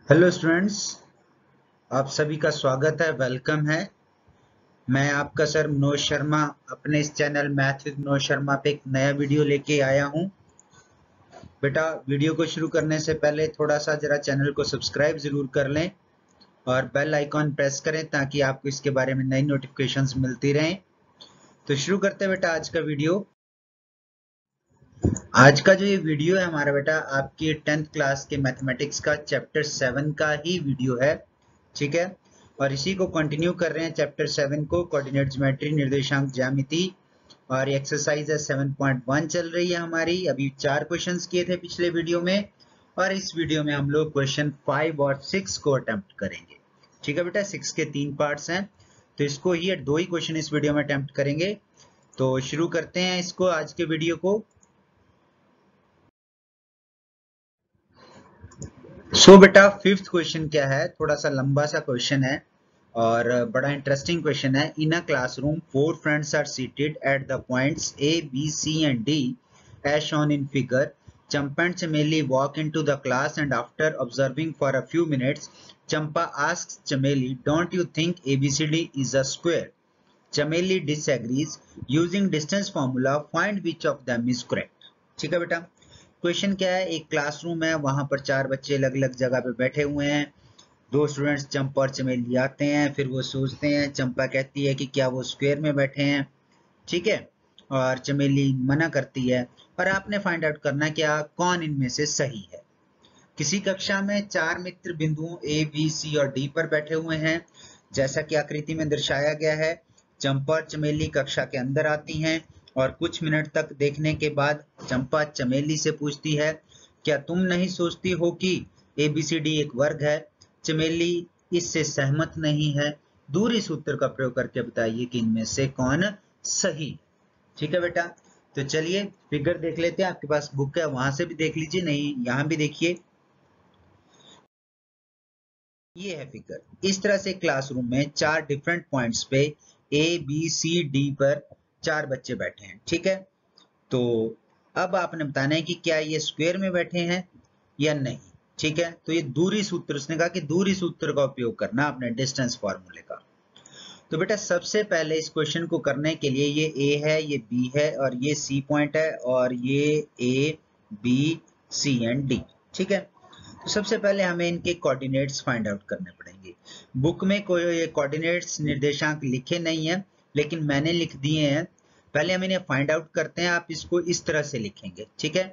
Hello students, आप सभी का स्वागत है, वेलकम है। मैं आपका सर मनोज शर्मा अपने इस channel math with Manoj Sharma पे एक नया वीडियो लेके आया हूं। बेटा, वीडियो को शुरू करने से पहले थोड़ा सा जरा चैनल को सब्सक्राइब जरूर कर लें और बेल आइकॉन प्रेस करें ताकि आपको इसके बारे में नई नोटिफिकेशंस मिलती रहें। तो शुरू करते हैं बेटा आज का वीडियो। आज का जो ये वीडियो है हमारा बेटा आपकी 10th क्लास के मैथमेटिक्स का चैप्टर 7 का ही वीडियो है, ठीक है। और इसी को कंटिन्यू कर रहे हैं चैप्टर 7 को, कोऑर्डिनेट ज्योमेट्री, निर्देशांक ज्यामिति। और ये एक्सरसाइज है 7.1 चल रही है हमारी। अभी 4 क्वेश्चंस किए थे पिछले वीडियो में और इस वीडियो में हम लोग क्वेश्चन 5 और 6 को अटेम्प्ट करेंगे, ठीक है बेटा। 6 के 3 पार्ट्स हैं तो इसको ही 2 ही क्वेश्चन इस वीडियो में अटेम्प्ट करेंगे। तो शुरू करते हैं इसको, आज के वीडियो को। बेटा, फिफ्थ क्वेश्चन क्या है, थोड़ा सा लंबा सा क्वेश्चन है और बड़ा इंटरेस्टिंग क्वेश्चन है। In a classroom 4 friends are seated at the points A B C and D as shown in figure. Champa and Chameli walk into the class and after observing for a few minutes, Champa asks Chameli, "Don't you think ABCD is a square?" Chameli disagrees. Using distance formula, find which of them is correct. ठीक है बेटा। Question क्या है, एक classroom है, वहां पर 4 बच्चे अलग अलग जगह पे बैठे हुए हैं। 2 स्टूडेंट्स चंपा और चमेली आते हैं, फिर वो सोचते हैं, चंपा कहती है कि क्या वो स्क्वायर में बैठे हैं, ठीक है, और चमेली मना करती है। और आपने फाइंड आउट करना क्या कौन इनमें से सही है। किसी कक्षा में 4 मित्र बिंदुओं ए बी सी और डी पर बैठे हुए हैं, जैसा कि आकृति में दर्शाया गया है। चंपा और चमेली कक्षा के अंदर आती हैं और कुछ मिनट तक देखने के बाद चंपा चमेली से पूछती है, क्या तुम नहीं सोचती हो कि ABCD एक वर्ग है? चमेली इससे सहमत नहीं है। दूरी सूत्र का प्रयोग करके बताइए कि इनमें से कौन सही। ठीक है बेटा, तो चलिए फिगर देख लेते हैं। आपके पास बुक है, वहां से भी देख लीजिए, नहीं यहाँ भी देखिए। ये है फिगर। इस तरह से क्लासरूम में 4 डिफरेंट पॉइंट्स पे ए बी सी डी पर 4 बच्चे बैठे हैं, ठीक है। तो अब आपने बताना है कि क्या ये स्क्वायर में बैठे हैं या नहीं, ठीक है। तो ये दूरी सूत्र, उसने कहा कि दूरी सूत्र का उपयोग करना आपने, डिस्टेंस फॉर्मूले का। तो बेटा सबसे पहले इस क्वेश्चन को करने के लिए ये ए है, ये बी है और ये सी पॉइंट है और ये A B C and D, ठीक है। तो सबसे पहले हमें इनके कोऑर्डिनेट्स फाइंड आउट करने पड़ेंगे। बुक में कोई कोऑर्डिनेट्स निर्देशांक लिखे नहीं है, लेकिन मैंने लिख दिए हैं। पहले हम इन्हें फाइंड आउट करते हैं। आप इसको इस तरह से लिखेंगे, ठीक है।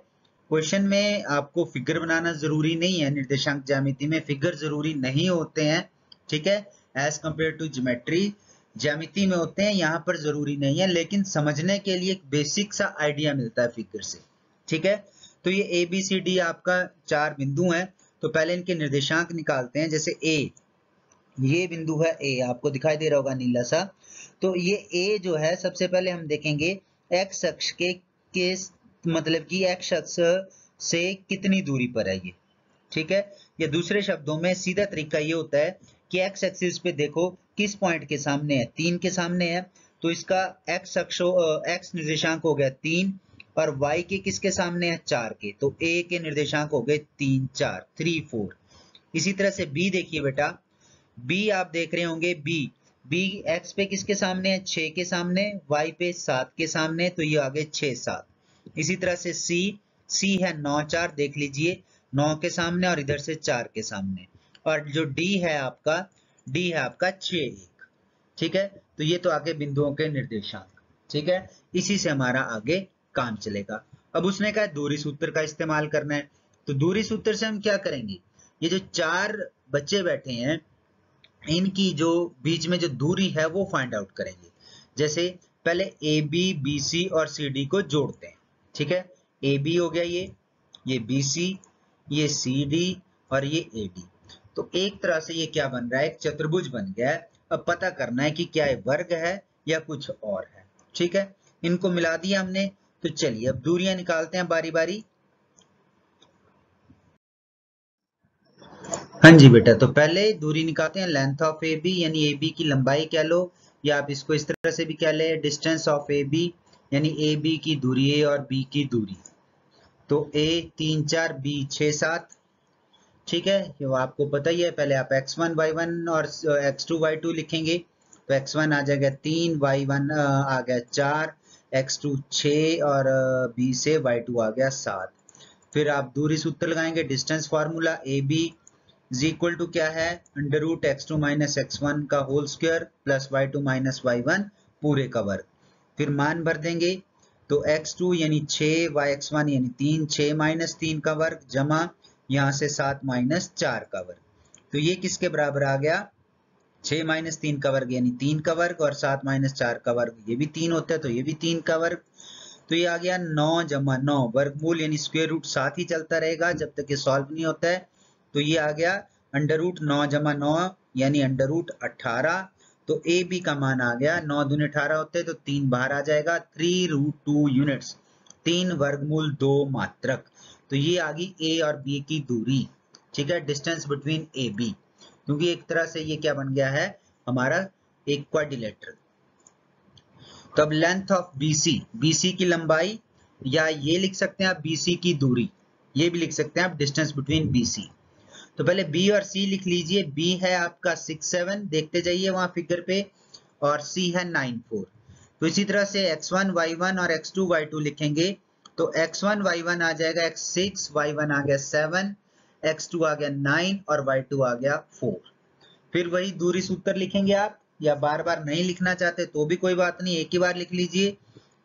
क्वेश्चन में आपको फिगर बनाना जरूरी नहीं है, निर्देशांक ज्यामिति में फिगर जरूरी नहीं होते हैं, ठीक है। एज कंपेयर टू ज्योमेट्री, ज्यामिति में होते हैं, यहाँ पर जरूरी नहीं है, लेकिन समझने के लिए एक बेसिक सा आइडिया मिलता है फिगर से, ठीक है। तो ये ए बी सी डी आपका 4 बिंदु हैं। तो पहले इनके निर्देशांक निकालते हैं। जैसे ए, ये बिंदु है ए, आपको दिखाई दे रहा होगा नीला सा। तो ये ए जो है, सबसे पहले हम देखेंगे एक्स अक्ष के मतलब कि एक्स अक्ष से कितनी दूरी पर है ये, ठीक है। या दूसरे शब्दों में सीधा तरीका ये होता है कि एक्स एक्सिस पे देखो किस पॉइंट के सामने है, 3 के सामने है। तो इसका एक्स अक्ष एक्स निर्देशांक हो गया 3 और y के किसके सामने है, 4 के। तो a के निर्देशांक हो गए 3 4 3 4। इसी तरह से b देखिए बेटा, b आप देख रहे होंगे, b x पे किसके सामने है, 6 के सामने, y पे 7 के सामने, तो ये आ गए 6 7। इसी तरह से c है 9 4, देख लीजिए 9 के सामने और इधर से 4 के सामने। और जो d है आपका 6 1, ठीक है। तो ये तो आगे बिंदुओं के निर्देशांक, ठीक है। इसी से हमारा आगे काम चलेगा। अब उसने कहा दूरी सूत्र का इस्तेमाल करना है। तो दूरी सूत्र से हम क्या करेंगे, ये जो 4 बच्चे बैठे हैं इनकी जो बीच में जो दूरी है वो फाइंड आउट करेंगे। जैसे पहले ए बी सी और सी डी को जोड़ते हैं, ठीक है। ए बी हो गया, ये बी सी, ये सी डी और ये ए डी। तो एक तरह से ये क्या बन रहा है, एक चतुर्भुज बन गया है। अब पता करना है कि क्या ये वर्ग है या कुछ और है, ठीक है। इनको मिला दिया हमने। तो चलिए अब दूरियां निकालते हैं बारी बारी। हाँ जी बेटा, तो पहले दूरी निकालते हैं, लेंथ ऑफ ए बी यानी ए बी की लंबाई कह लो, या आप इसको इस तरह से भी कह ले, डिस्टेंस ऑफ ए बी यानी ए बी की दूरी, ए और बी की दूरी। तो ए 3 4, बी 6 7, ठीक है, ये वो आपको पता ही है। पहले आप x1 y1 और x2 y2 लिखेंगे, तो x1 आ जाएगा 3, y1 आ गया 4, x2 6 और b से y2 आ गया 7। फिर आप दूरी सूत्र लगाएंगे, distance formula A B is equal to क्या है, under root x2 minus x1 का whole square plus y2 minus y1 पूरे का वर्ग। फिर मान भर देंगे, तो x2 यानी 6, yx1 यानी 3, 6 माइनस 3 का वर्ग जमा यहाँ से 7 माइनस 4 का वर्ग। तो ये किसके बराबर आ गया, 6 माइनस 3 का वर्ग यानी 3 का वर्ग, और 7 माइनस 4 का वर्ग ये भी 3 होता है, तो ये भी 3 का वर्ग। तो ये आ गया 9 जमा 9, वर्गमूल यानी स्क्वायर रूट साथ ही चलता रहेगा जब तक ये सॉल्व नहीं होता है। तो ये आ गया अंडर रूट 9 जमा 9 यानी अंडर रूट 18। तो ए बी का मान आ गया 9 दूनी 18 होते हैं, तो 3 बाहर आ जाएगा, 3 रूट 2 यूनिट्स, 3 वर्गमूल 2 मात्रक। तो ये आ गई ए और बी की दूरी, ठीक है, डिस्टेंस बिटवीन ए बी, क्योंकि एक तरह से ये क्या बन गया है हमारा एक क्वाड्रिलेटरल। तो अब लेंथ ऑफ BC, BC की लंबाई, या ये लिख सकते हैं आप BC की दूरी, ये भी लिख सकते हैं आप डिस्टेंस बिटवीन BC। तो पहले B और C लिख लीजिए। B है आपका 6 7, देखते जाइए वहां फिगर पे, और C है 9 4। तो इसी तरह से x1 y1 और x2 y2 लिखेंगे, तो x1 y1 आ जाएगा x6, y1 आ गया 7, x2 आ गया 9 और y2 आ गया 4। फिर वही दूरी सूत्र लिखेंगे आप, या बार बार नहीं लिखना चाहते तो भी कोई बात नहीं, एक ही बार लिख लीजिए।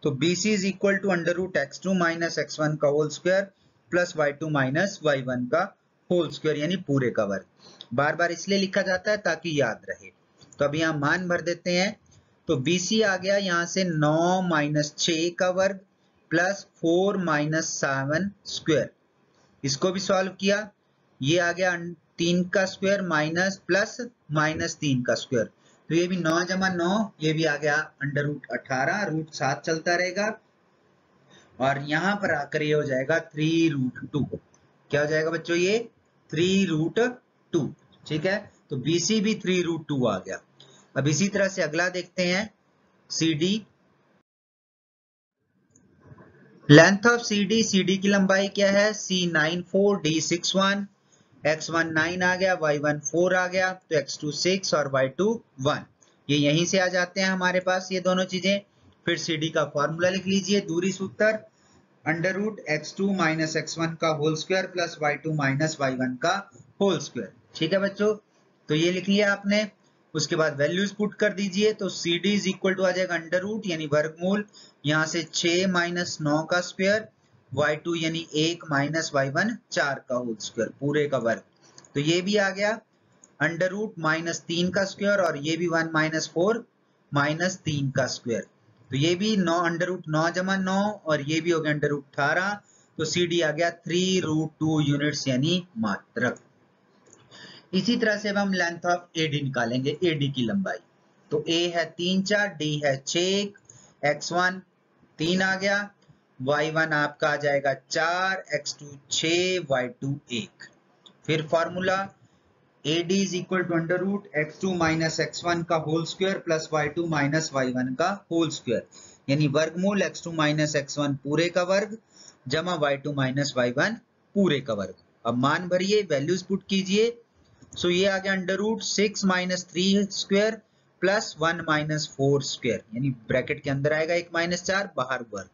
तो BC is equal to under root x2 minus x1 का whole square plus y2 minus y1 का होल स्क्वायर यानी पूरे का वर्ग। बार बार इसलिए लिखा जाता है ताकि याद रहे। तो अब यहाँ मान भर देते हैं, तो BC आ गया यहाँ से 9 माइनस 6 का वर्ग प्लस 4 माइनस 7 स्क्वायर। इसको भी सॉल्व किया, ये आ गया 3 का स्क्वायर माइनस प्लस माइनस 3 का स्क्वायर। तो ये भी 9 जमा 9, ये भी आ गया अंडर रूट 18, रूट 7 चलता रहेगा, और यहां पर आकर ये हो जाएगा 3 रूट 2। क्या हो जाएगा बच्चों, ये 3 रूट 2। ठीक है, तो BC भी 3 रूट 2 आ गया। अब इसी तरह से अगला देखते हैं, CD। लेंथ ऑफ CD की लंबाई क्या है, C9 4, D6 1, x1 9 आ गया, y1 4 आ गया, तो x2 6 और y2 1। ये यहीं से आ जाते हैं हमारे पास ये दोनों चीजें। फिर CD का फॉर्मूला लिख लीजिए, दूरी सूत्र under root x2 minus x1 का whole square plus y2 minus y1 का होल स्क्वायर। ठीक है बच्चों, तो ये लिख लिया आपने। उसके बाद वैल्यूज पुट कर दीजिए, तो CD इज इक्वल टू आ जाएगा अंडर रूट यानी वर्गमूल, यहाँ से 6 माइनस 9 का स्क्वायर, y2 यानी 1 माइनस y1 4 का होल स्क्वायर पूरे का वर्ग। तो ये भी आ गया अंडर रूट माइनस 3 का स्क्वायर, और ये भी 1 माइनस 4 माइनस 3 का स्क्वायर। तो ये भी 9 अंडर रूट 9 जमा 9, और ये भी हो गया अंडर रूट 18। तो CD आ गया 3 रूट 2 यूनिट्स यानी मात्रक। इसी तरह से अब हम लेंथ ऑफ AD निकालेंगे, AD की लंबाई। तो A है 3 4, D है 6, x1 3 आ गया, y1 आपका आ जाएगा 4, x2 6, y2 1। फिर formula AD is equal to under root x2 minus x1 का whole square plus y2 minus y1 का होल स्क्वायर यानी वर्गमूल x2 माइनस x1 पूरे का वर्ग जमा y2 माइनस y1 पूरे का वर्ग। अब मान भरिए, वैल्यूज पुट कीजिए। सो ये आ गया under root 6 minus 3 square plus 1 minus 4 square यानी ब्रैकेट के अंदर आएगा 1 माइनस 4 बाहर वर्ग।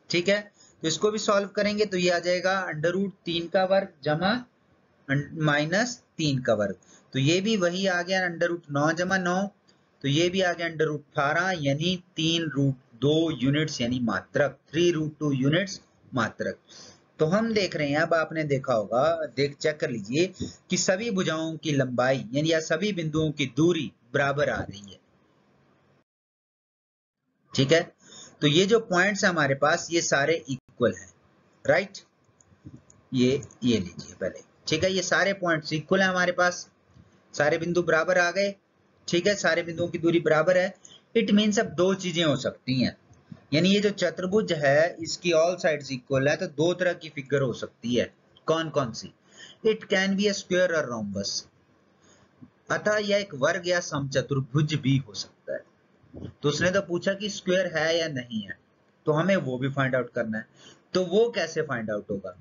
ठीक है, तो इसको भी सॉल्व करेंगे, तो ये आ जाएगा अंडर रूट 3 का वर्ग जमा माइनस 3 का वर्ग। तो ये भी वही आ गया अंडर रूट 9 जमा 9, तो ये भी आ गया अंडर रूट 18 यानी 3 रूट 2 यूनिट्स यानी मात्रक, 3 रूट 2 यूनिट्स मात्रक। तो हम देख रहे हैं, अब आपने देखा होगा, चेक कर लीजिए कि सभी भुजाओं की लंबाई यानी या सभी बिंदुओं की दूरी बराबर आ रही है। ठीक है, तो ये जो पॉइंट्स है हमारे पास ये सारे इक्वल हैं, राइट। ये लीजिए पहले, ठीक है, ये सारे पॉइंट्स इक्वल है हमारे पास, सारे बिंदु बराबर आ गए। ठीक है, सारे बिंदुओं की दूरी बराबर है। इट मीन्स अब दो चीजें हो सकती हैं, यानी ये जो चतुर्भुज है इसकी ऑल साइड्स इक्वल है, तो दो तरह की फिगर हो सकती है। कौन कौन सी, it can be a square और रोम्बस, अतः यह एक वर्ग या समचतुर्भुज भी हो सकता है। तो उसने तो पूछा कि स्क्वायर है या नहीं है, तो हमें वो भी फाइंड आउट करना है। तो वो कैसे फाइंड आउट होगा,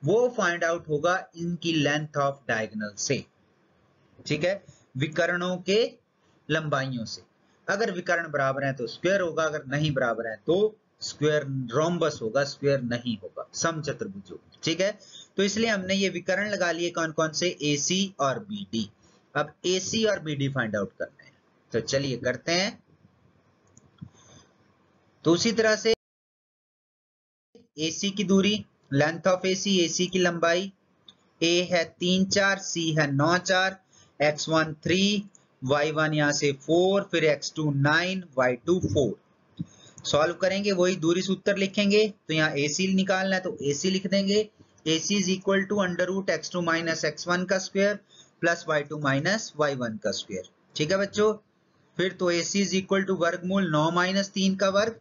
वो फाइंड आउट होगा इनकी लेंथ ऑफ डायगोनल से, ठीक है, विकर्णों के लंबाइयों से। अगर विकर्ण बराबर है तो स्क्वायर होगा, अगर नहीं बराबर है तो स्क्वायर रोम्बस होगा, स्क्वायर नहीं होगा, समचतुर्भुज होगा, ठीक है। तो इसलिए हमने ये विकर्ण लगा लिए कौन कौन से, AC और BD। अब AC और BD फाइंड आउट करना है, तो चलिए करते हैं। तो उसी तरह से AC की दूरी, लेंथ ऑफ AC की लंबाई, A है 3 4, C है 9 4, x1 3, y1 यहां से 4, फिर x2 9, y2 4। सॉल्व करेंगे, वही दूरी सूत्र लिखेंगे, तो यहाँ AC निकालना है तो AC लिख देंगे। AC is equal to under root x2 minus x1 का square plus y2 minus y1 का स्क्वायर, ठीक है बच्चों। फिर तो AC इज इक्वल टू वर्गमूल 9 माइनस 3 का वर्ग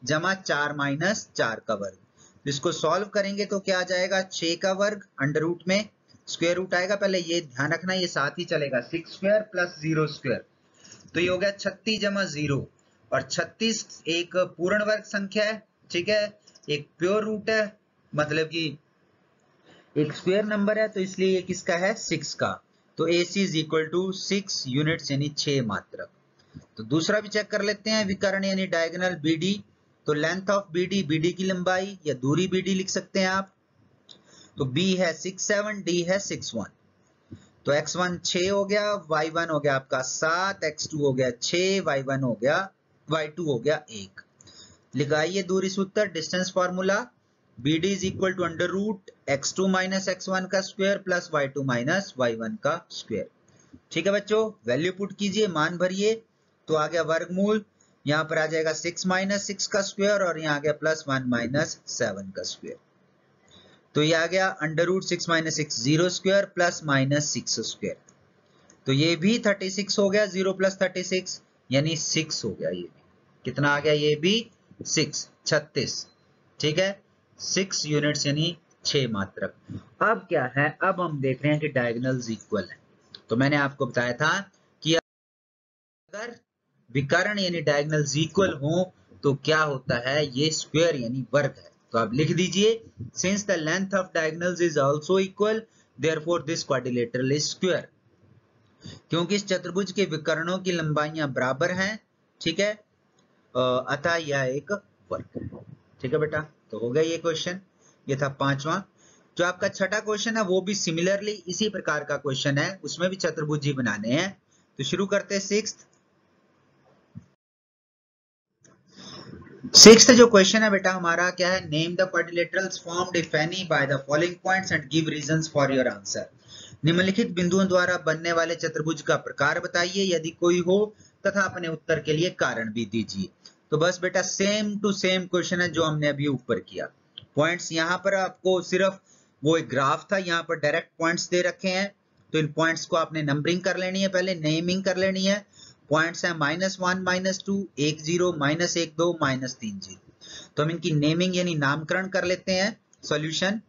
जमा 4 माइनस 4 का वर्ग। इसको सॉल्व करेंगे तो क्या आ जाएगा, 6 का वर्ग अंडर रूट में स्क्वायर रूट आएगा, पहले ये ध्यान रखना ये साथ ही चलेगा, 6 स्क्वायर प्लस 0 स्क्वायर, तो ये हो गया 36 जमा 0, और 36 एक पूर्ण वर्ग संख्या है, ठीक है, एक प्योर रूट है, मतलब कि एक स्क्वायर नंबर है, तो इसलिए ये किसका है, 6 का। तो AC is equal to 6 units यानी 6 मात्रक। तो दूसरा भी चेक कर लेते हैं, विकर्ण यानी डायगोनल BD। तो लेंथ ऑफ BD की लंबाई या दूरी BD लिख सकते हैं आप। तो B है 6 7, D है 6 1। तो x1 6 हो गया, y1 हो गया आपका 7, x2 हो गया 6, y1 हो गया, y2 हो गया 1। लिखाइए दूरी सूत्र, distance formula, BD is equal to under root x2 minus x1 का square plus y2 minus y1 का स्क्वायर, ठीक है बच्चों। वैल्यू पुट कीजिए, मान भरिए, तो आ गया वर्गमूल, यहाँ पर आ जाएगा 6 माइनस 6 का स्क्वायर और यहाँ आ गया प्लस 1 माइनस 7 का स्क्वायर। तो ये आ गया under root 6 minus 6 0 square plus minus 6 square. तो ये भी 36 हो गया, 0 प्लस 36 यानी 6 हो गया। ये भी कितना आ गया, ये भी 6 36, ठीक है, 6 यूनिट्स यानी 6 मात्रक। अब क्या है, अब हम देख रहे हैं कि डायगोनल्स इक्वल है। तो मैंने आपको बताया था कि अगर विकर्ण यानी डायगोनल्स इक्वल हो तो क्या होता है, ये स्क्वायर यानी वर्ग है। तो आप लिख दीजिए, since the length of diagonals is also equal therefore this quadrilateral is square. क्योंकि इस चतुर्भुज के विकर्णों की लंबाइयां बराबर हैं, ठीक है, अतः यह एक वर्ग है, ठीक है बेटा। तो हो गया ये क्वेश्चन, ये था 5वां। जो आपका छठा क्वेश्चन है वो भी सिमिलरली इसी प्रकार का क्वेश्चन है, उसमें भी चतुर्भुज ही बनाने हैं। तो शुरू करते हैं सिक्स्थ जो क्वेश्चन है बेटा हमारा क्या है, name the quadrilaterals formed if any by the following points and give reasons for your answer. निम्नलिखित बिंदुओं द्वारा बनने वाले चतुर्भुज का प्रकार बताइए यदि कोई हो, तथा अपने उत्तर के लिए कारण भी दीजिए। तो बस बेटा सेम टू सेम क्वेश्चन है जो हमने अभी ऊपर किया। पॉइंट्स यहाँ पर आपको सिर्फ वो एक ग्राफ था, यहाँ पर डायरेक्ट पॉइंट्स दे रखे हैं, तो इन पॉइंट्स को आपने नंबरिंग कर लेनी है, पहले नेमिंग कर लेनी है। पॉइंट्स है -1 -2 1 0 -1 2 -3 0। तो हम इनकी नेमिंग यानी नामकरण कर लेते हैं। सॉल्यूशन,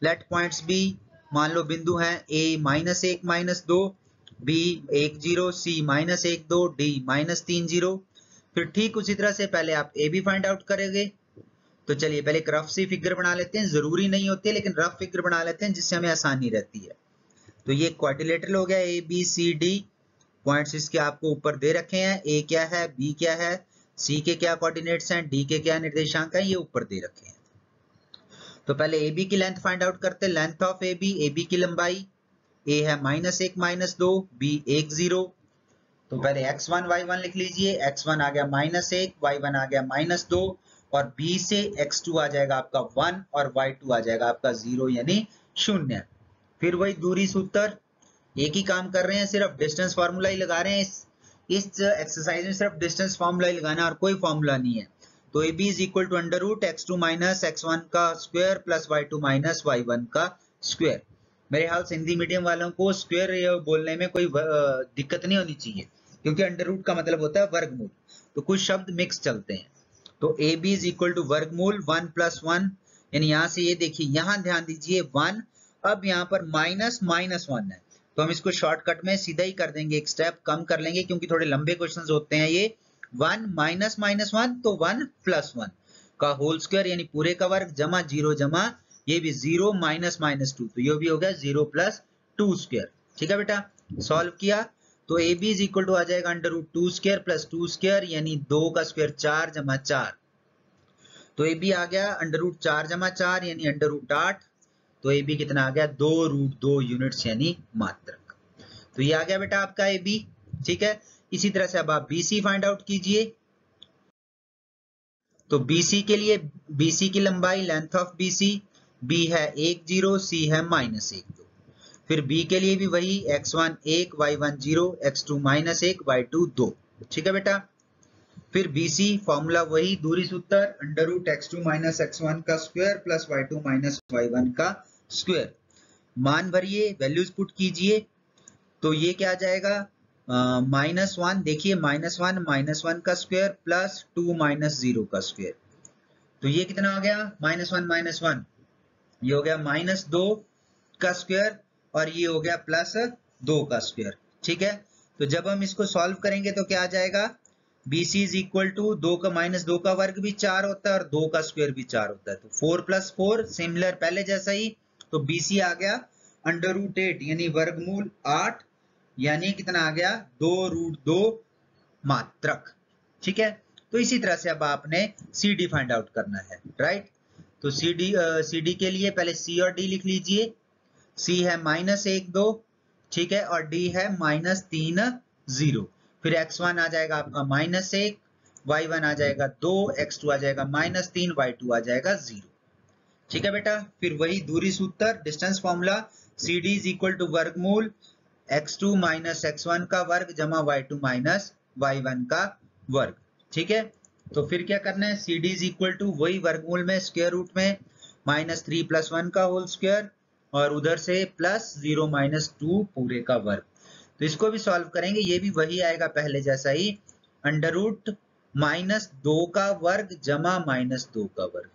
लेट पॉइंट्स बी, मान लो बिंदु है A -1 -2, B 1 0, C -1 2, D -3 0। फिर ठीक उसी तरह से पहले आप A भी फाइंड आउट करेंगे। तो चलिए पहले एक रफ सी फिगर बना लेते हैं, जरूरी नहीं होती है लेकिन रफ फिगर बना लेते हैं जिससे हमें आसानी रहती है। तो ये क्वाड्रिलेटरल हो गया ABCD, पॉइंट्स इसके आपको ऊपर दे रखे हैं, A क्या है, B क्या है, C के क्या कोऑर्डिनेट्स हैं, D के क्या निर्देशांक हैं, ये ऊपर दे रखे हैं। तो पहले AB की लेंथ फाइंड आउट करते हैं, लेंथ ऑफ AB की लंबाई, A है -1 -2, B 1 0। तो पहले x1 y1 लिख लीजिए, x1 आ गया -1, y1 आ गया -2, और B से x2 आ जाएगा आपका 1 और y2 आ जाएगा आपका 0 यानी 0। फिर वही दूरी सूत्र, एक ही काम कर रहे हैं, सिर्फ डिस्टेंस फार्मूला ही लगा रहे हैं। इस एक्सरसाइज में सिर्फ डिस्टेंस फार्मूला ही लगाना और कोई फार्मूला नहीं है। तो AB is equal to under root x2 minus x1 का square plus y2 minus y1 का स्क्वायर। मेरे ख्याल से हिंदी मीडियम वालों को स्क्वायर बोलने में कोई दिक्कत नहीं होनी चाहिए, क्योंकि अंडर रूट का मतलब होता है वर्गमूल, तो कुछ शब्द मिक्स चलते हैं। तो AB इज इक्वल टू वर्गमूल 1 + 1, यानी यहां से ये देखिए, यहां ध्यान दीजिए 1, अब यहाँ पर -1 है, तो हम इसको शॉर्टकट में सीधा ही कर देंगे, एक स्टेप कम कर लेंगे क्योंकि थोड़े लंबे क्वेश्चंस होते हैं ये। 1 -1 तो 1 + 1 का होल स्क्वायर यानी पूरे का वर्ग जमा 0 जमा ये भी 0 माइनस माइनस 2, तो ये भी हो गया 0 प्लस 2 स्क्वायर। ठीक है बेटा, सॉल्व किया तो A B is equal to आ जाएगा under root 2 square plus 2 square यानी 2 का स्क्वायर 4 जमा 4, तो ए बी आ गया अंडर रूट 4 जमा 4 यानी अंडर रूट 8, तो ए बी कितना आ गया 2 रूट 2 यूनिट्स यानी मात्रक। तो ये आ गया बेटा आपका ए बी। ठीक है, इसी तरह से अब आप बी सी फाइंड आउट कीजिए। तो BC के लिए BC की लंबाई लेंथ ऑफ BC, B है 1 0, C है -1 2। फिर B के लिए भी वही x1 1, y1 0, x2 -1, y2 2। ठीक है बेटा, फिर BC फॉर्मूला वही दूरी सूत्र under root x2 minus x1 का square plus y2 minus y1 का स्क्वायर। मान भरिए, वैल्यूज पुट कीजिए, तो ये क्या आ जाएगा -1, देखिए -1 का स्क्वायर प्लस 2 माइनस 0 का स्क्वायर, तो ये कितना हो गया -1, ये हो गया -2 का स्क्वायर और ये हो गया प्लस 2 का स्क्वायर। ठीक है, तो जब हम इसको सॉल्व करेंगे तो क्या आ जाएगा, BC इज इक्वल टू 2 का -2 का वर्ग भी 4 होता है और 2 का स्क्वायर भी 4 होता है, तो 4 प्लस 4 सिमिलर पहले जैसा ही, तो BC आ गया अंडर रूट 8 यानी वर्गमूल 8 यानी कितना आ गया 2 रूट 2 मात्रक। ठीक है, तो इसी तरह से अब आपने CD फाइंड आउट करना है, राइट। तो CD के लिए पहले C और D लिख लीजिए। C है -1 2, ठीक है, और D है -3 0। फिर x1 आ जाएगा आपका -1, y1 आ जाएगा 2, x2 आ जाएगा -3, y2 आ जाएगा 0। ठीक है बेटा, फिर वही दूरी सूत्र distance formula CD is equal to वर्गमूल x2 माइनस x1 का वर्ग जमा y2 माइनस y1 का वर्ग। ठीक है, तो फिर क्या करना है, CD इज इक्वल टू वही वर्गमूल में स्क्वायर रूट में -3 + 1 का होल स्क्वायर और उधर से +0 - 2 पूरे का वर्ग। तो इसको भी सॉल्व करेंगे, ये भी वही आएगा पहले जैसा ही, अंडर रूट -2 का वर्ग जमा -2 का वर्ग,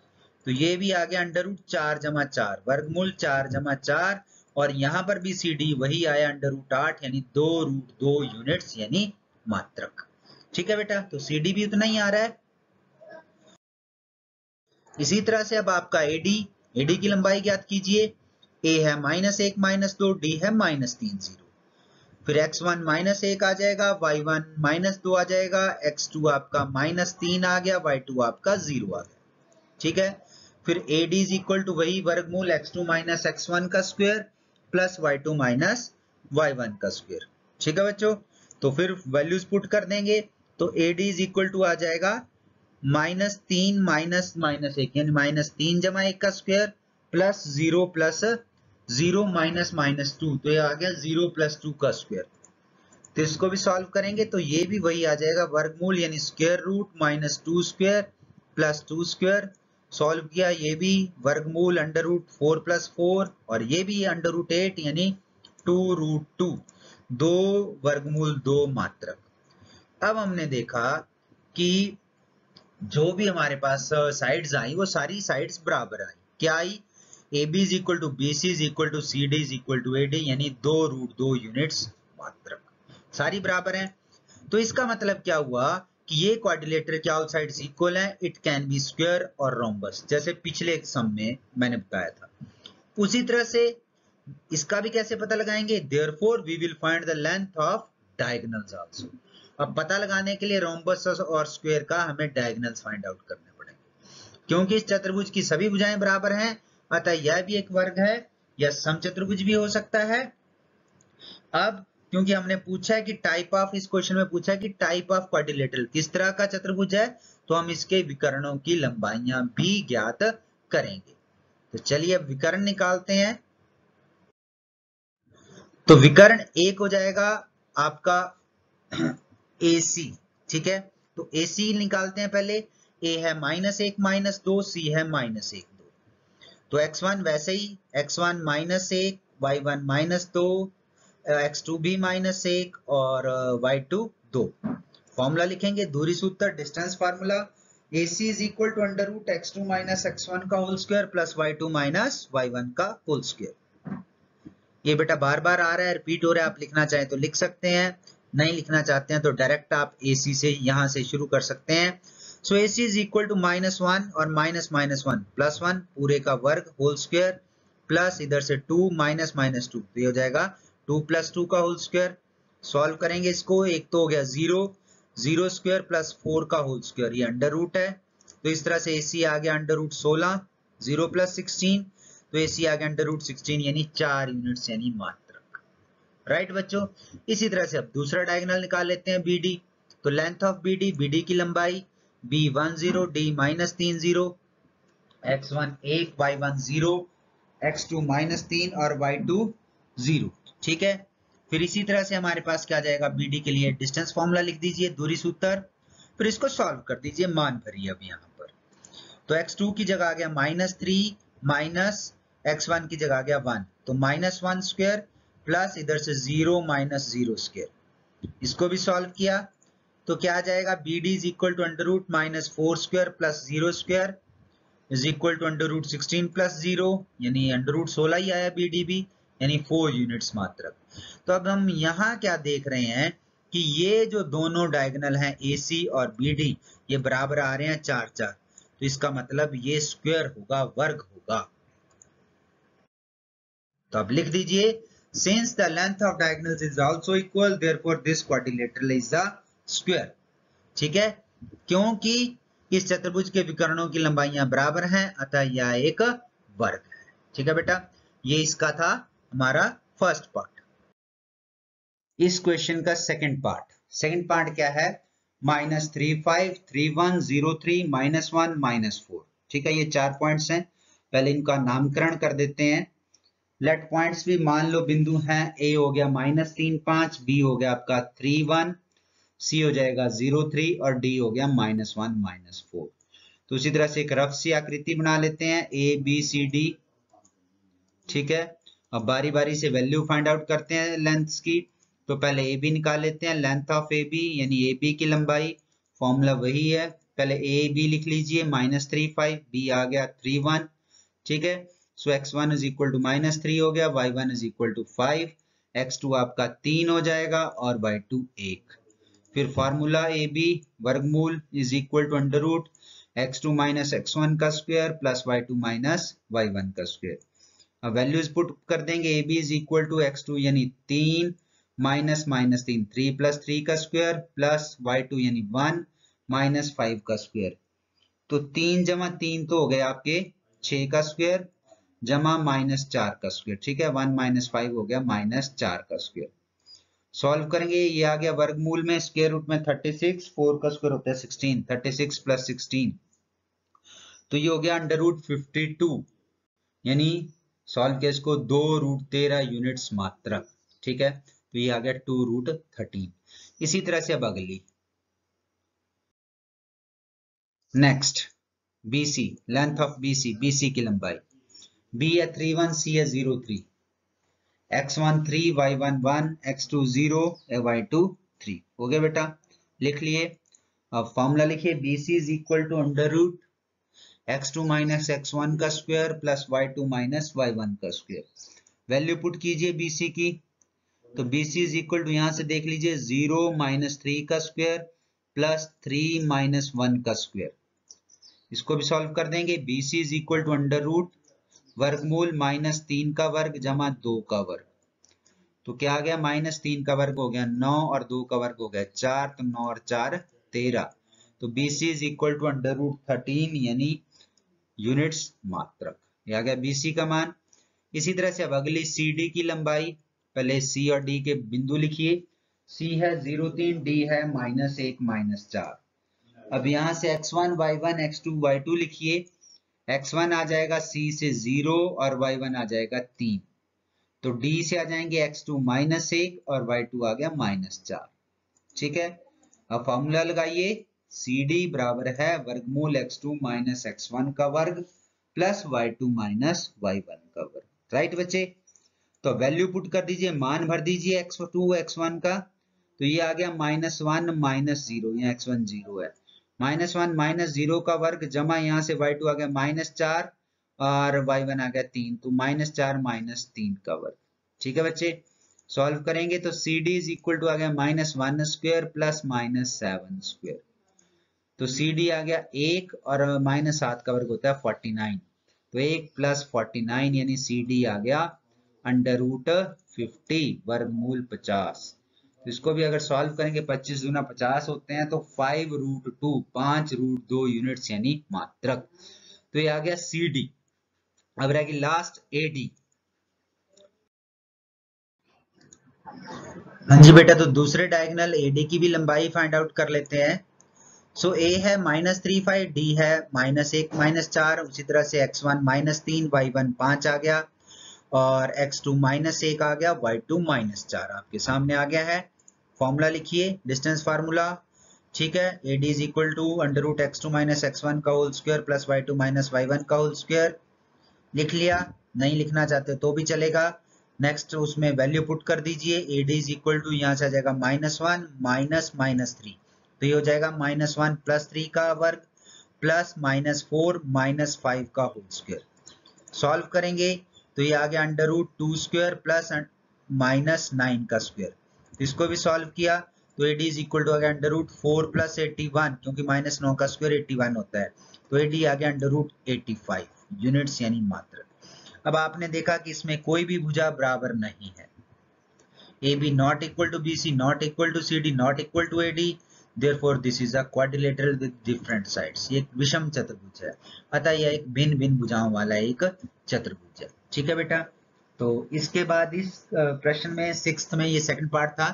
तो ये भी आ गया अंडर रूट 4 जमा 4, वर्गमूल 4 जमा 4, और यहां पर भी CD वही आया अंडर रूट 8 यानी 2 रूट 2 यूनिट्स यानी मात्रक। ठीक है बेटा, तो CD भी उतना ही आ रहा है। इसी तरह से अब आपका AD की लंबाई ज्ञात कीजिए। A है -1 -2, D है -3 0। फिर x1 -1 आ जाएगा, y1 -2 आ जाएगा, x2 आपका -3 आ गया, y2 आपका 0 आ गया। ठीक है, फिर AD इज इक्वल टू वही वर्गमूल x2 माइनस x1 का square plus y2 minus y1 का स्क्वायर। ठीक है बच्चों, तो फिर वैल्यूज पुट कर देंगे, तो AD इज इक्वल टू आ जाएगा -3 माइनस -1 यानी -3 जमा 1 का स्क्वायर प्लस 0 प्लस 0 माइनस -2, तो ये आ गया 0 + 2 का स्क्वायर। तो इसको भी सॉल्व करेंगे तो ये भी वही आ जाएगा वर्गमूल यानी square root -2 square plus 2 square. Solve किया, ये भी वर्गमूल अंडर रूट 4 + 4 और ये भी अंडर रूट 8 यानी 2 रूट 2, 2 वर्गमूल 2 मात्रक। अब हमने देखा कि जो भी हमारे पास साइड्स आई वो सारी साइड्स बराबर आई। क्या आई, AB is equal to BC is equal to CD is equal to AD यानी 2 रूट 2 यूनिट्स मात्रक, सारी बराबर हैं। तो इसका मतलब क्या हुआ कि ये क्वाड्रिलेटरल के ऑल साइड्स इक्वल हैं, इट कैन बी स्क्वायर और रोम्बस, जैसे पिछले सम में मैंने बताया था। उसी तरह से इसका भी कैसे पता लगाएंगे, therefore we will find the length of diagonals also. अब पता लगाने के लिए रोम्बस और स्क्वायर का हमें डायगोनल्स फाइंड आउट करने पड़ेंगे, क्योंकि इस चतुर्भुज की सभी भुजाएं बराबर हैं, अतः यह भी एक वर्ग है, यह समचतुर्भुज भी हो सकता है। अब क्योंकि हमने पूछा है कि टाइप ऑफ, इस क्वेश्चन में पूछा है कि टाइप ऑफ क्वाड्रिलेटरल किस तरह का चतुर्भुज है, तो हम इसके विकर्णों की लंबाइयां भी ज्ञात करेंगे। तो चलिए अब विकर्ण निकालते हैं। तो विकर्ण एक हो जाएगा आपका AC। ठीक है, तो AC निकालते हैं पहले। A है -1 - 2, C है -1 2, तो x1 वैसे ही x1 -1, y1 -2, x2 भी -1 और y2 2। फॉर्मूला लिखेंगे, दूरी सूत्र distance formula AC is equal to under root x2 minus x1 का whole square plus y2 minus y1 का होल स्क्वायर। ये बेटा बार बार आ रहा है, रिपीट हो रहा है, आप लिखना चाहें तो लिख सकते हैं, नहीं लिखना चाहते हैं तो डायरेक्ट आप AC से यहां से शुरू कर सकते हैं। सो ए सी इज इक्वल टू -1 और -1 +1 पूरे का वर्ग होल स्क्वायर प्लस इधर से 2 -2, तो ये हो जाएगा 2 + 2 का होल स्क्वायर। सॉल्व करेंगे इसको, एक तो हो गया 0 स्क्वायर प्लस 4 का होल स्क्वायर, ये अंडर रूट है, तो इस तरह से AC आ गया अंडर रूट 16, 0 + 16, तो AC आ गया अंडर रूट 16 यानी 4 यूनिट्स यानी मात्रक। राइट बच्चों, इसी तरह से अब दूसरा डायगोनल निकाल लेते हैं BD। तो लेंथ ऑफ BD की लंबाई B10, D -30, x1 1, y1 0, x2 -3 और y2 0। ठीक है, फिर इसी तरह से हमारे पास क्या जाएगा BD के लिए डिस्टेंस फॉर्मूला लिख दीजिए, दूरी सूत्र, फिर इसको सॉल्व कर दीजिए, मान भरिए अब यहाँ पर। तो x2 की जगह आ गया -3 माइनस x1 की जगह आ गया 1, तो -1 स्क्वायर प्लस इधर से 0 -0 स्क्वायर, इसको भी सॉल्व किया तो क्या आ जाएगा BD is equal to under root -4 square plus 0 square is equal to under root 16 plus 0, यानी अंडर रूट 16 ही आया BD भी, यानी 4 यूनिट्स मात्रक। तो अब हम यहाँ क्या देख रहे हैं कि ये जो दोनों डायगोनल हैं AC और BD ये बराबर आ रहे हैं 4 4, तो इसका मतलब ये स्क्वायर होगा, वर्ग होगा। तो अब लिख दीजिए since the length of diagonals is also equal therefore this quadrilateral is the square. ठीक है, क्योंकि इस चतुर्भुज के विकर्णों की लंबाइयां बराबर हैं अतः यह एक वर्ग है। ठीक है बेटा, ये इसका था हमारा फर्स्ट पार्ट। इस क्वेश्चन का सेकंड पार्ट क्या है, -35 31 03 -1 -4। ठीक है, ये 4 पॉइंट्स हैं, पहले इनका नामकरण कर देते हैं। लेट पॉइंट्स भी मान लो बिंदु हैं, A हो गया -3 5, B हो गया आपका 3 1, C हो जाएगा 0 3 और D हो गया -1 -4। तो उसी तरह से एक रफ सी आकृति बना लेते हैं ABCD। ठीक है, अब बारी बारी से वैल्यू फाइंड आउट करते हैं लेंथ्स की। तो पहले AB निकाल लेते हैं, लेंथ ऑफ AB यानी AB की लंबाई, फॉर्मूला वही है, पहले AB लिख लीजिए -35, B आ गया 3 1। ठीक है, सो x1 इज इक्वल टू -3 हो गया, y1 is equal to 5, x2 आपका 3 हो जाएगा और y2 1। फिर फार्मूला AB वर्गमूल is equal to under root x2 - x1 का स्क्वायर प्लस y2 - y1 का स्क्वायर। अब वैल्यूज पुट कर देंगे, AB is equal to x2 यानी 3 -3 3 + 3 का स्क्वायर प्लस y2 यानी 1 -5 का स्क्वायर। तो 3 जमा 3 तो हो गए आपके 6 का स्क्वायर जमा -4 का स्क्वायर। ठीक है, 1 -5 हो गया -4 का स्क्वायर। सॉल्व करेंगे, ये आ गया वर्गमूल में, स्क्वायर रूट में 36, 4 का स्क्वायर होता है 16, 36 + 16, तो ये हो गया अंडर रूट 52, यानी सॉल्व किया इसको 2√13 यूनिट्स मात्रक। ठीक है, तो ये आ गया 2√13। इसी तरह से अब अगली next BC, length of BC की लंबाई, B है 3 1, C है 0 3, x1 3, y1 1, x2 0, y2 3। हो गया बेटा, लिख लिए। अब फॉर्मूला लिखिए, BC is equal to under root x2 - x1 का स्क्वायर प्लस y2 - y1 का स्क्वायर। वैल्यू पुट कीजिए BC की, तो BC इज इक्वल टू यहां से देख लीजिए 0 - 3 का स्क्वायर प्लस 3 - 1 का स्क्वायर। इसको भी सॉल्व कर देंगे, BC is equal to under root वर्गमूल -3 का वर्ग जमा 2 का वर्ग। तो क्या आ गया, -3 का वर्ग हो गया 9 और 2 का वर्ग हो गया 4, तो 9 और 4 13। तो BC is equal to under root 13 यानी यूनिट्स मात्रक। ये आ गया BC का मान। इसी तरह से अब अगली CD की लंबाई, पहले C और D के बिंदु लिखिए। C है 0 3, D है -1 -4। अब यहाँ से x1 y1 x2 y2 लिखिए। x1 आ जाएगा C से 0 और y1 आ जाएगा 3, तो D से आ जाएंगे x2 -1 और y2 आ गया -4। ठीक है, अब फॉर्मूला लगाइए, CD बराबर है वर्गमूल x2 - x1 का वर्ग प्लस y2 - y1 का वर्ग। राइट बच्चे, तो वैल्यू पुट कर दीजिए, मान भर दीजिए x2 x1 का, तो ये आ गया -1 -0, यहाँ x1 0 है, -1 -0 का वर्ग जमा यहाँ से y2 आ गया -4 और y1 आ गया 3, तो -4 -3 का वर्ग। ठीक है बच्चे, सॉल्व करेंगे तो CD इज इक्वल टू आ गया -1 स्क्वायर प्लस -7 स्क्वायर। तो CD आ गया 1 और -7 का वर्ग होता है 49, तो 1 + 49 यानी CD आ गया √50 वर्गमूल 50। तो इसको भी अगर सॉल्व करेंगे 25 दूना 50 होते हैं, तो 5√2 5√2 यूनिट्स यानी मात्रक। तो ये आ गया CD। अब रहेगी लास्ट AD। हाँ जी बेटा, तो दूसरे डायगोनल AD की भी लंबाई फाइंड आउट कर लेते हैं। सो A है -35, D है -1 -4, उसी तरह से x1 -3 y1 5 आ गया और x2 -1 आ गया, y2 -4 आपके सामने आ गया है। फॉर्मूला लिखिए, डिस्टेंस फार्मूला, ठीक है। AD is equal to √x2 - x1 का whole square plus y2 - y1 का होल स्क्वायर। लिख लिया, नहीं लिखना चाहते तो भी चलेगा। नेक्स्ट उसमें वैल्यू पुट कर दीजिए। AD इज इक्वल टू यहाँ से आ जाएगा -1 -3, तो ये हो जाएगा -1 + 3 का वर्ग प्लस -4 -5 का होल स्क्वायर। सॉल्व करेंगे तो ये आ गया √2² प्लस -9 का स्क्वायर। इसको भी सॉल्व किया तो AD इज इक्वल टू आ गया √4 + 81, क्योंकि -9 का स्क्वायर 81 होता है, तो AD आ गया √85 यूनिट्स यानी मात्रक। अब आपने देखा कि इसमें कोई भी भुजा बराबर नहीं है। AB not equal to BC, not equal to CD, not equal to AD, therefore this is a quadrilateral with different sides। ये एक विषम चतुर्भुज है, अतः यह एक भिन्न भिन्न भुजाओं वाला एक चतुर्भुज है। ठीक है बेटा, तो इसके बाद इस प्रश्न में 6th में ये सेकंड पार्ट था।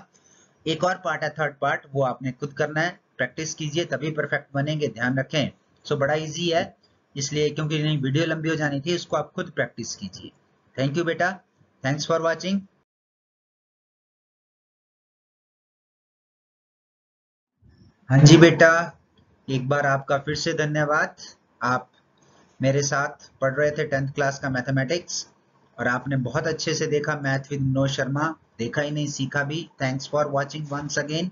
एक और पार्ट है थर्ड पार्ट, वो आपने खुद करना है, प्रैक्टिस कीजिए तभी परफेक्ट बनेंगे, ध्यान रखें। सो बड़ा इजी है, इसलिए क्योंकि नहीं वीडियो लंबी हो जानी थी, इसको आप खुद प्रैक्टिस कीजिए। थैंक यू बेटा, थैंक्स फॉर वॉचिंग। हाँ जी बेटा, एक बार आपका फिर से धन्यवाद। आप मेरे साथ पढ़ रहे थे 10th क्लास का मैथमेटिक्स और आपने बहुत अच्छे से देखा मैथ विद विनोद शर्मा, देखा ही नहीं सीखा भी। Thanks for watching once again.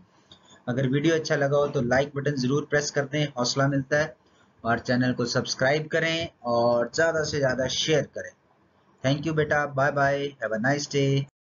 अगर वीडियो अच्छा लगा हो तो लाइक बटन जरूर प्रेस कर दें, हौसला मिलता है, और चैनल को सब्सक्राइब करें और ज़्यादा से ज़्यादा शेयर करें। थैंक यू बेटा, bye bye, have a nice day.